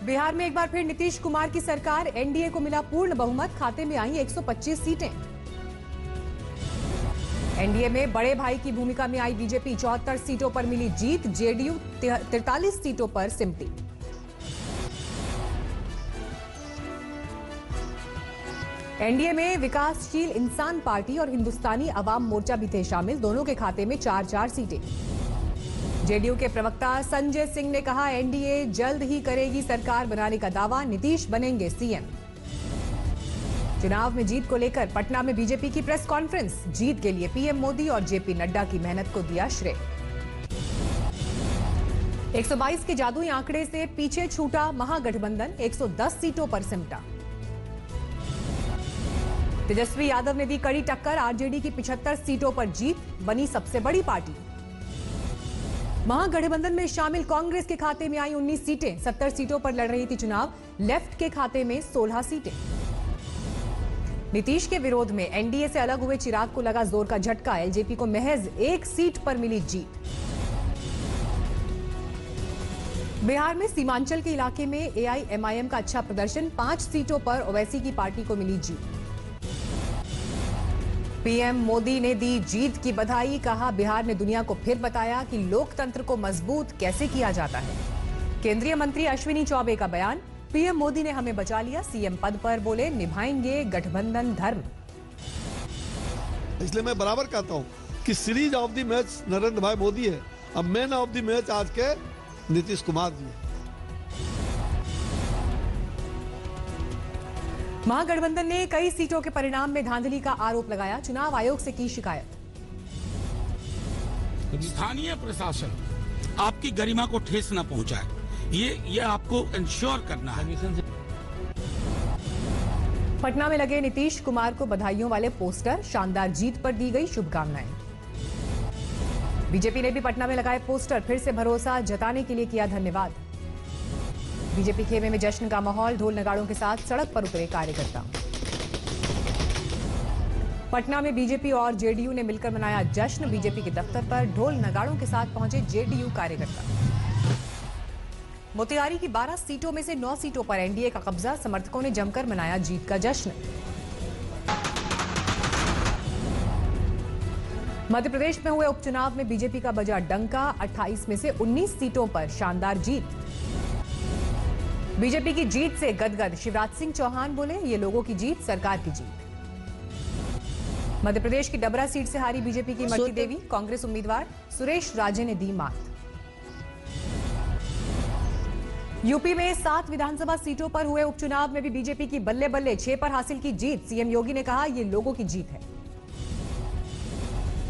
बिहार में एक बार फिर नीतीश कुमार की सरकार, एनडीए को मिला पूर्ण बहुमत, खाते में आई 125 सीटें। एनडीए में बड़े भाई की भूमिका में आई बीजेपी, 74 सीटों पर मिली जीत, जेडीयू 43 सीटों पर सिमटी। एनडीए में विकासशील इंसान पार्टी और हिंदुस्तानी अवाम मोर्चा भी थे शामिल, दोनों के खाते में 4-4 सीटें। जेडीयू के प्रवक्ता संजय सिंह ने कहा, एनडीए जल्द ही करेगी सरकार बनाने का दावा, नीतीश बनेंगे सीएम। चुनाव में जीत को लेकर पटना में बीजेपी की प्रेस कॉन्फ्रेंस, जीत के लिए पीएम मोदी और जेपी नड्डा की मेहनत को दिया श्रेय। 122 के जादुई आंकड़े से पीछे छूटा महागठबंधन, 110 सीटों पर सिमटा। तेजस्वी यादव ने दी कड़ी टक्कर, आरजेडी की 75 सीटों पर जीत, बनी सबसे बड़ी पार्टी। महागठबंधन में शामिल कांग्रेस के खाते में आई 19 सीटें, 70 सीटों पर लड़ रही थी चुनाव, लेफ्ट के खाते में 16 सीटें। नीतीश के विरोध में एनडीए से अलग हुए चिराग को लगा जोर का झटका, एलजेपी को महज 1 सीट पर मिली जीत। बिहार में सीमांचल के इलाके में एआईएमआईएम का अच्छा प्रदर्शन, 5 सीटों पर ओवैसी की पार्टी को मिली जीत। पीएम मोदी ने दी जीत की बधाई, कहा बिहार ने दुनिया को फिर बताया कि लोकतंत्र को मजबूत कैसे किया जाता है। केंद्रीय मंत्री अश्विनी चौबे का बयान, पीएम मोदी ने हमें बचा लिया, सीएम पद पर बोले निभाएंगे गठबंधन धर्म। इसलिए मैं बराबर कहता हूं कि series of the match Narendra भाई मोदी है, अब मैन ऑफ द मैच आज के नीतीश कुमार जी है। महागठबंधन ने कई सीटों के परिणाम में धांधली का आरोप लगाया, चुनाव आयोग से की शिकायत। स्थानीय प्रशासन आपकी गरिमा को ठेस न पहुंचाए, ये आपको इंश्योर करना है। पटना में लगे नीतीश कुमार को बधाइयों वाले पोस्टर, शानदार जीत पर दी गई शुभकामनाएं। बीजेपी ने भी पटना में लगाए पोस्टर, फिर से भरोसा जताने के लिए किया धन्यवाद। बीजेपी खेमे में जश्न का माहौल, ढोल नगाड़ों के साथ सड़क पर उतरे कार्यकर्ता। पटना में बीजेपी और जेडीयू ने मिलकर मनाया जश्न, बीजेपी के दफ्तर पर ढोल नगाड़ों के साथ पहुंचे जेडीयू कार्यकर्ता। मोतिहारी की 12 सीटों में से 9 सीटों पर एनडीए का कब्जा, समर्थकों ने जमकर मनाया जीत का जश्न। मध्य प्रदेश में हुए उपचुनाव में बीजेपी का बजा डंका, 28 में से 19 सीटों पर शानदार जीत। बीजेपी की जीत से गदगद शिवराज सिंह चौहान बोले, ये लोगों की जीत, सरकार की जीत। मध्य प्रदेश की डबरा सीट से हारी बीजेपी की मरती देवी, कांग्रेस उम्मीदवार सुरेश राजे ने दी मात। यूपी में 7 विधानसभा सीटों पर हुए उपचुनाव में भी बीजेपी की बल्ले बल्ले, 6 पर हासिल की जीत, सीएम योगी ने कहा ये लोगों की जीत है।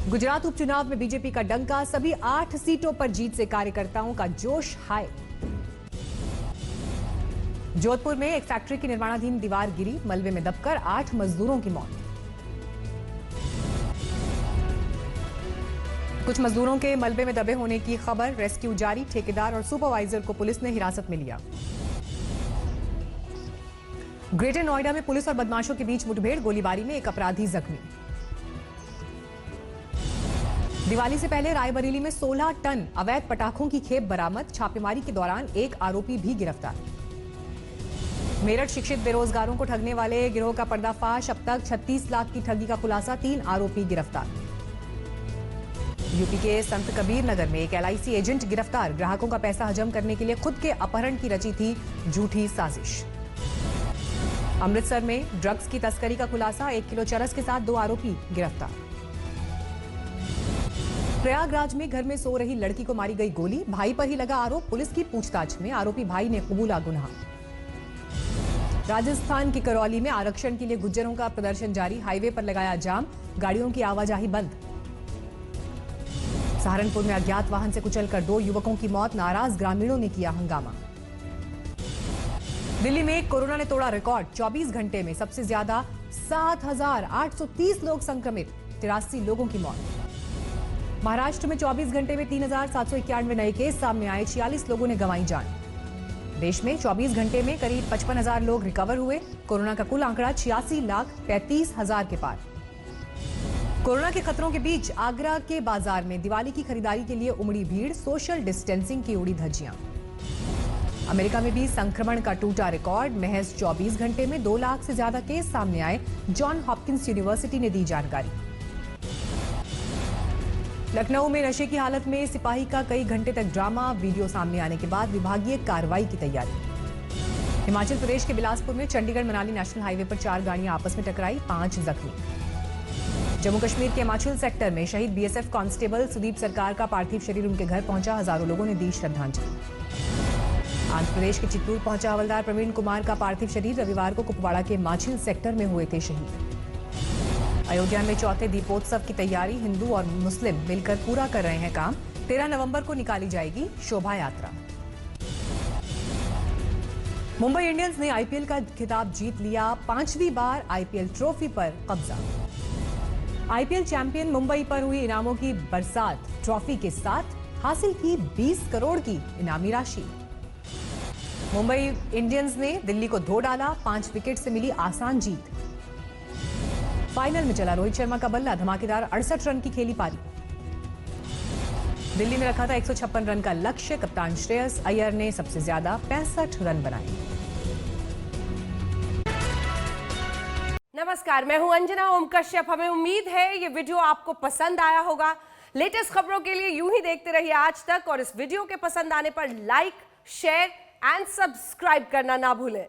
गुजरात उपचुनाव में बीजेपी का डंका, सभी 8 सीटों पर जीत से कार्यकर्ताओं का जोश हाय। जोधपुर में एक फैक्ट्री की निर्माणाधीन दीवार गिरी, मलबे में दबकर 8 मजदूरों की मौत। कुछ मजदूरों के मलबे में दबे होने की खबर, रेस्क्यू जारी, ठेकेदार और सुपरवाइजर को पुलिस ने हिरासत में लिया। ग्रेटर नोएडा में पुलिस और बदमाशों के बीच मुठभेड़, गोलीबारी में एक अपराधी जख्मी। दिवाली से पहले रायबरेली में 16 टन अवैध पटाखों की खेप बरामद, छापेमारी के दौरान एक आरोपी भी गिरफ्तार। मेरठ शिक्षित बेरोजगारों को ठगने वाले गिरोह का पर्दाफाश, अब तक 36 लाख की ठगी का खुलासा, 3 आरोपी गिरफ्तार। यूपी के संत कबीर नगर में एक एलआईसी एजेंट गिरफ्तार, ग्राहकों का पैसा हजम करने के लिए खुद के अपहरण की रची थी झूठी साजिश। अमृतसर में ड्रग्स की तस्करी का खुलासा, 1 किलो चरस के साथ 2 आरोपी गिरफ्तार। प्रयागराज में घर में सो रही लड़की को मारी गई गोली, भाई पर ही लगा आरोप, पुलिस की पूछताछ में आरोपी भाई ने कबूला गुनाह। राजस्थान की करौली में आरक्षण के लिए गुज्जरों का प्रदर्शन जारी, हाईवे पर लगाया जाम, गाड़ियों की आवाजाही बंद। सहारनपुर में अज्ञात वाहन से कुचलकर 2 युवकों की मौत, नाराज ग्रामीणों ने किया हंगामा। दिल्ली में कोरोना ने तोड़ा रिकॉर्ड, 24 घंटे में सबसे ज्यादा 7,830 लोग संक्रमित, 83 लोगों की मौत। महाराष्ट्र में 24 घंटे में 3,791 नए केस सामने आए, 46 लोगों ने गंवाई जान। देश में 24 घंटे में करीब 55,000 लोग रिकवर हुए, कोरोना का कुल आंकड़ा 86,35,000 के पार। कोरोना के खतरों के बीच आगरा के बाजार में दिवाली की खरीदारी के लिए उमड़ी भीड़, सोशल डिस्टेंसिंग की उड़ी धज्जियां। अमेरिका में भी संक्रमण का टूटा रिकॉर्ड। महज 24 घंटे में 2 लाख से ज्यादा केस सामने आए। जॉन हॉपकिंस यूनिवर्सिटी ने दी जानकारी। लखनऊ में नशे की हालत में सिपाही का कई घंटे तक ड्रामा। वीडियो सामने आने के बाद विभागीय कार्रवाई की तैयारी। हिमाचल प्रदेश के बिलासपुर में चंडीगढ़ मनाली नेशनल हाईवे पर 4 गाड़ियां आपस में टकराई, 5 जख्मी। जम्मू कश्मीर के हिमाचल सेक्टर में शहीद बीएसएफ कांस्टेबल सुदीप सरकार का पार्थिव शरीर उनके घर पहुंचा। हजारों लोगों ने दी श्रद्धांजलि। आंध्र प्रदेश के चित्तूर पहुंचा हवलदार प्रवीण कुमार का पार्थिव शरीर। रविवार को कुपवाड़ा के माछिल सेक्टर में हुए थे शहीद। अयोध्या में चौथे दीपोत्सव की तैयारी। हिंदू और मुस्लिम मिलकर पूरा कर रहे हैं काम। 13 नवंबर को निकाली जाएगी शोभा यात्रा। मुंबई इंडियंस ने आईपीएल का खिताब जीत लिया। 5वीं बार आईपीएल ट्रॉफी पर कब्जा। आईपीएल चैंपियन मुंबई पर हुई इनामों की बरसात। ट्रॉफी के साथ हासिल की 20 करोड़ की इनामी राशि। मुंबई इंडियंस ने दिल्ली को धो डाला। 5 विकेट से मिली आसान जीत। फाइनल में चला रोहित शर्मा का बल्ला। धमाकेदार 68 रन की खेली पारी। दिल्ली ने रखा था 156 रन का लक्ष्य। कप्तान श्रेयस अय्यर ने सबसे ज्यादा 65 रन बनाए। नमस्कार, मैं हूं अंजना ओम कश्यप। हमें उम्मीद है ये वीडियो आपको पसंद आया होगा। लेटेस्ट खबरों के लिए यूं ही देखते रहिए आज तक और इस वीडियो के पसंद आने पर लाइक, शेयर एंड सब्सक्राइब करना ना भूलें।